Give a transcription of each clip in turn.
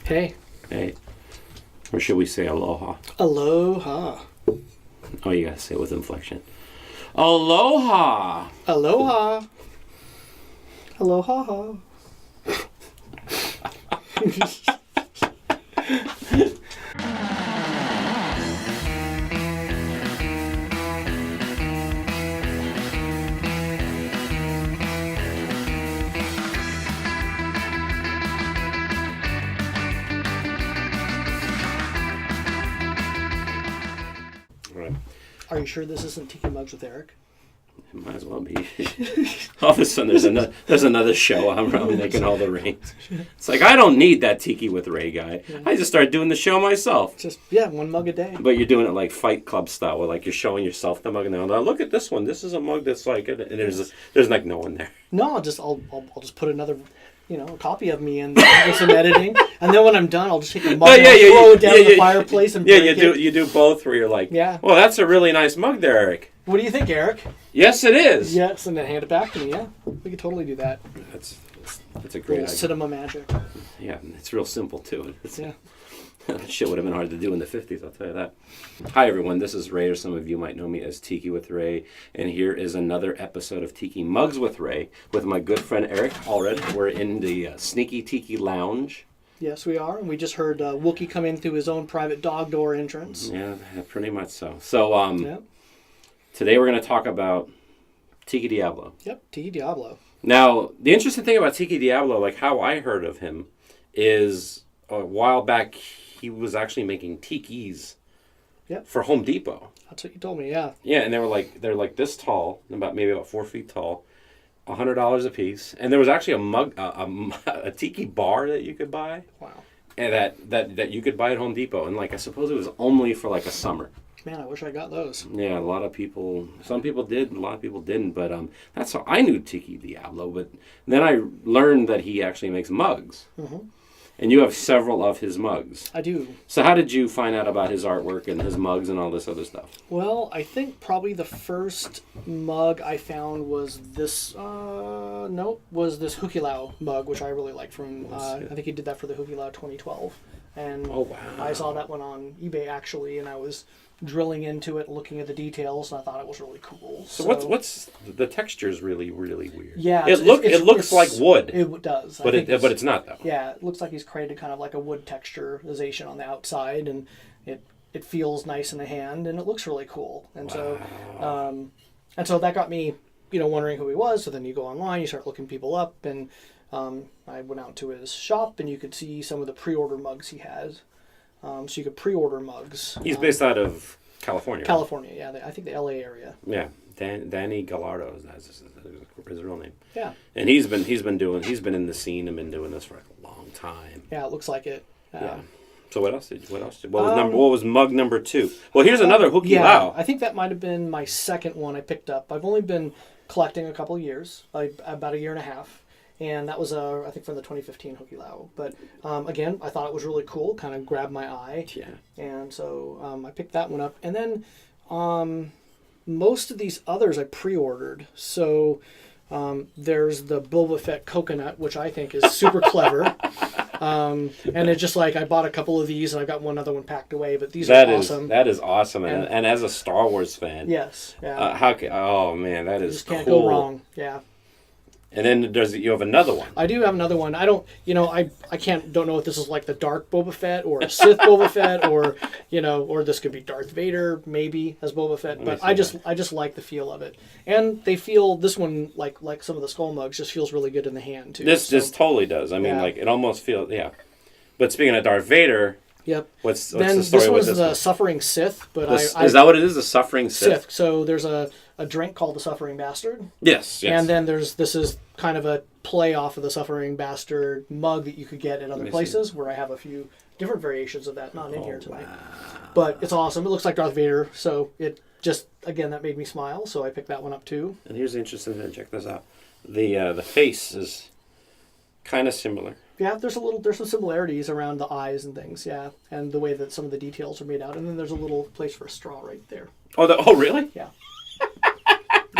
Hey. Hey. Or should we say aloha? Aloha. Oh, you gotta say it with inflection. Aloha! Aloha. Aloha. Are you sure this isn't Tiki Mugs with Eric? It might as well be. All of a sudden, there's another show. I'm making all the rings. It's like, I don't need that Tiki with Ray guy. Yeah. I just started doing the show myself. Just, one mug a day. But you're doing it like Fight Club style, where like you're showing yourself the mug, and now look at this one. This is a mug that's like, and there's like no one there. No, I'll just put another, a copy of me in there with some editing, and then when I'm done, I'll just take a mug and throw it down the fireplace and break it. You do both, where you're like, well, that's a really nice mug there, Eric. What do you think, Eric? Yes, it is. Yes, and then hand it back to me. Yeah, we could totally do that. That's a great idea. Cinema magic. Yeah, it's real simple too. Yeah. That shit would have been hard to do in the 50s, I'll tell you that. Hi everyone, this is Ray, or some of you might know me as Tiki with Ray, and here is another episode of Tiki Mugs with Ray with my good friend Eric Allred. We're in the Sneaki Tiki lounge. Yes, we are, and we just heard Wookie come in through his own private dog door entrance. Yeah, pretty much so. So, today we're going to talk about Tiki Diablo. Yep, Tiki Diablo. Now, the interesting thing about Tiki Diablo, like how I heard of him, is a while back he was actually making tikis for Home Depot. That's what you told me, yeah. Yeah, and they're like this tall, maybe about 4 feet tall, $100 a piece. And there was actually a mug, a tiki bar that you could buy. Wow. And that you could buy at Home Depot, and like I suppose it was only for like a summer. Man, I wish I got those. Yeah, a lot of people. Some people did, a lot of people didn't. But that's how I knew Tiki Diablo. But then I learned that he actually makes mugs. Mm-hmm. And you have several of his mugs. I do. So how did you find out about his artwork and his mugs and all this other stuff? Well, I think probably the first mug I found was this. Was this Hukilau mug, which I really liked from. I think he did that for the Hukilau 2012, and I saw that one on eBay actually, and I was drilling into it, looking at the details, and I thought it was really cool. So what's the texture is really, really weird. Yeah, it looks like wood. It does, but it's not though. Yeah, it looks like he's created kind of like a wood texturization on the outside, and it feels nice in the hand, and it looks really cool. And so that got me, wondering who he was. So then you go online, you start looking people up, and I went out to his shop, and you could see some of the pre-order mugs he has. So you could pre-order mugs. He's based out of California. California, yeah. I think the LA area. Yeah, Danny Gallardo is his real name. Yeah. And he's been in the scene and been doing this for a long time. Yeah, it looks like it. Yeah. So what was mug number 2? Well, here's another Hukilau. Yeah, I think that might have been my second one I picked up. I've only been collecting a couple of years, about a year and a half. And that was, I think, from the 2015 Hukilau. But, again, I thought it was really cool, kind of grabbed my eye. Yeah. And so I picked that one up. And then most of these others I pre-ordered. So there's the Boba Fett coconut, which I think is super clever. And it's just like I bought a couple of these, and I got one other one packed away. But these are awesome. That is awesome. And as a Star Wars fan. Yes. Yeah. Oh, man, that is cool. You just can't go wrong. Yeah. And then you have another one. I do have another one. I don't know if this is like the Dark Boba Fett or a Sith Boba Fett or this could be Darth Vader maybe as Boba Fett. But I just like the feel of it, and this one like some of the skull mugs just feels really good in the hand too. This totally does. I mean, like it almost feels But speaking of Darth Vader. Yep. What's the story this with one's the Suffering Sith, but is that what it is? The Suffering Sith. So there's a drink called the Suffering Bastard. Yes. And then this is kind of a play off of the Suffering Bastard mug that you could get at other places, where I have a few different variations of that, not in here tonight. Wow. But it's awesome. It looks like Darth Vader, so it just again that made me smile, so I picked that one up too. And here's the interesting thing. Check this out. The face is kind of similar. Yeah, there's some similarities around the eyes and things, yeah, and the way that some of the details are made out, and then there's a little place for a straw right there. Oh, really? Yeah.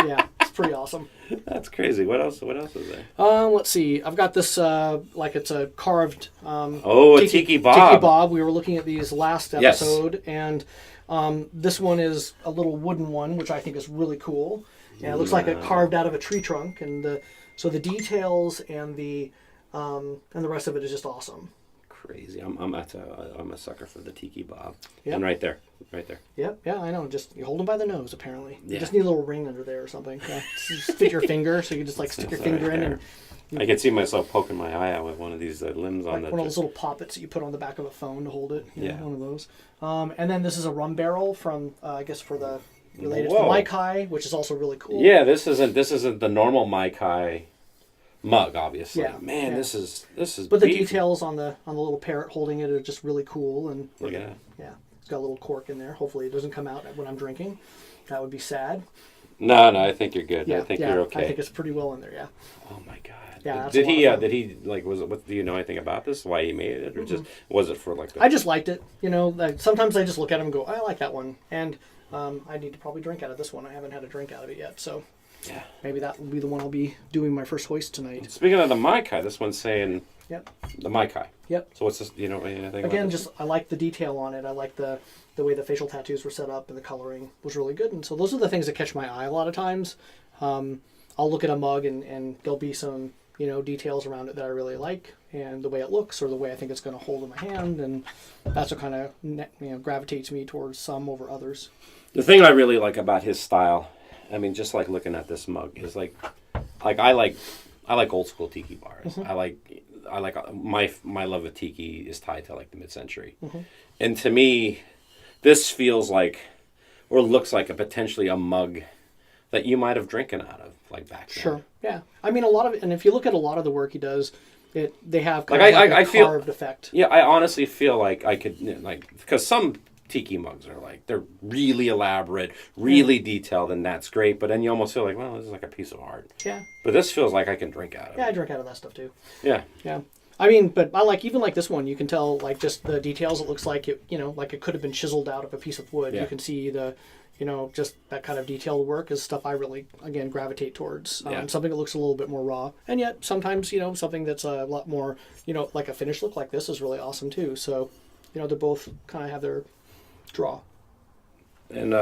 Yeah, it's pretty awesome. That's crazy. What else? What else is there? Let's see. I've got this like it's a carved. A Tiki Bob. Tiki Bob. We were looking at these last episode, and this one is a little wooden one, which I think is really cool. And it looks like it carved out of a tree trunk, and so the details and the rest of it is just awesome. Crazy. I'm a sucker for the Tiki Bob. Yep. And right there. Yep, yeah, I know. Just you hold them by the nose, apparently. Yeah. You just need a little ring under there or something. Yeah. Just fit your finger, so you can just like stick your finger in. And I can see myself poking my eye out with one of these limbs on one of those little poppets that you put on the back of a phone to hold it. You know, Yeah. one of those. And then this is a rum barrel from, I guess, for the related to the Mai Kai, which is also really cool. Yeah, this isn't the normal Mai Kai mug, obviously. Yeah, Man, yeah. this is. But the beefy. details on the little parrot holding it are just really cool. And Look at that. yeah, it's got a little cork in there. Hopefully, it doesn't come out when I'm drinking. That would be sad. No, I think you're good. Yeah, I think yeah, you're okay. I think it's pretty well in there. Yeah. Oh my god. Yeah, that's Did a lot he? of fun. Did he like? Was it? What do you know anything about this? Why he made it, or just was it for like? I just liked it. You know, like, sometimes I just look at them and go, I like that one, and I need to probably drink out of this one. I haven't had a drink out of it yet, so Yeah. maybe that will be the one I'll be doing my first hoist tonight. Speaking of the Mai Kai, this one's saying Yep. the Mai Kai. Yep. So what's this? You know anything? Again, about this? just I like the detail on it. I like the way the facial tattoos were set up, and the coloring was really good. And so those are the things that catch my eye a lot of times. I'll look at a mug and there'll be some details around it that I really like, and the way it looks or the way I think it's going to hold in my hand, and that's what kind of gravitates me towards some over others. The thing I really like about his style, I mean, just like looking at this mug, is like I like old school tiki bars. Mm-hmm. I like my love of tiki is tied to like the mid-century, Mm-hmm. and to me, this feels like or looks like potentially a mug that you might have drinking out of like back then. Sure. Yeah. I mean, a lot of it, and if you look at a lot of the work he does, they have kind Like, of like I a feel- carved effect. Yeah, I honestly feel like I could because some tiki mugs are like they're really elaborate, really detailed, and that's great. But then you almost feel like, well, this is like a piece of art. Yeah. But this feels like I can drink out of Yeah, I it. drink out of that stuff too. Yeah. Yeah. I mean, but I like even like this one. You can tell like just the details. It looks like it, like it could have been chiseled out of a piece of wood. Yeah. You can see the, just that kind of detailed work is stuff I really again gravitate towards. Yeah. Something that looks a little bit more raw, and yet sometimes something that's a lot more like a finished look like this is really awesome too. So, they both kind of have their draw. And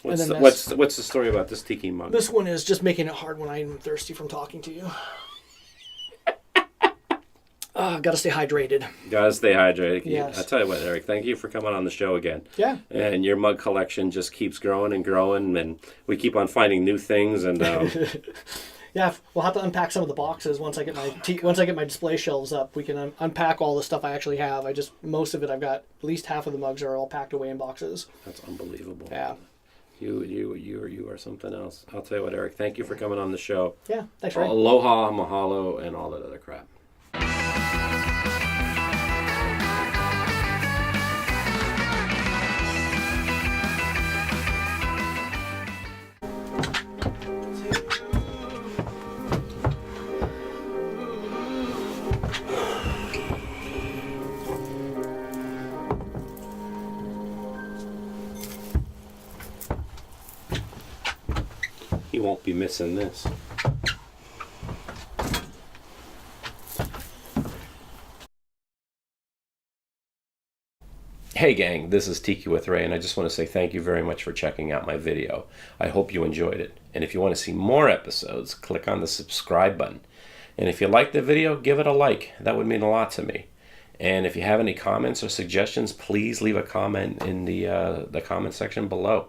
what's then what's the story about this tiki mug? This one is just making it hard when I'm thirsty from talking to you. Got to stay hydrated. Gotta stay hydrated. Yes. I tell you what, Eric, thank you for coming on the show again. Yeah. And your mug collection just keeps growing and growing, and we keep on finding new things. And Yeah, we'll have to unpack some of the boxes once I get my display shelves up. We can unpack all the stuff I actually have. Most of it I've got. At least half of the mugs are all packed away in boxes. that's unbelievable. Yeah. You are something else. I'll tell you what, Eric. Thank you for coming on the show. Yeah. Thanks, Ray. Aloha, mahalo, and all that other crap. He won't be missing this. Hey gang, this is Tiki with Ray, and I just want to say thank you very much for checking out my video. I hope you enjoyed it. And if you want to see more episodes, click on the subscribe button. And if you liked the video, give it a like. That would mean a lot to me. And if you have any comments or suggestions, please leave a comment in the comment section below.